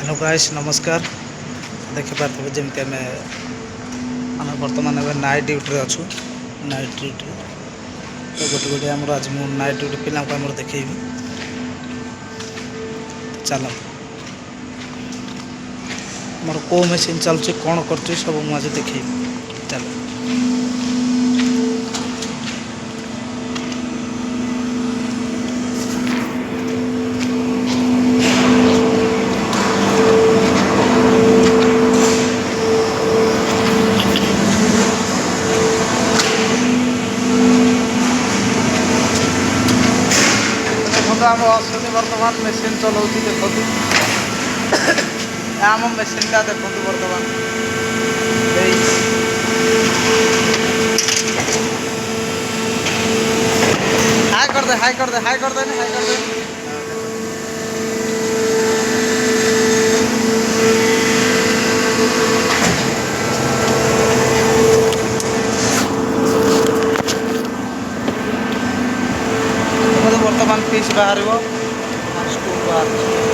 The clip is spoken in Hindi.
हेलो गाइस नमस्कार। देखिपे जमी आम आम बर्तमान नाइट ड्यूटी अच्छु। नाइट ड्यूटी तो गोटे गोटे आम आज मु नाइट ड्यूटी पिला देखी चल मोर को मेसीन चलुची कौन कर सब मुझे देखे चल। देखो आम अश्विनी बर्तमान मेसीन चलाऊँ देखो आम मेसीन टा देखो बर्तमान हाई कर दे हाई कर दे हाई कर दे हाई कर दे। बर्तमान पीस बाहर स्टूल बाहर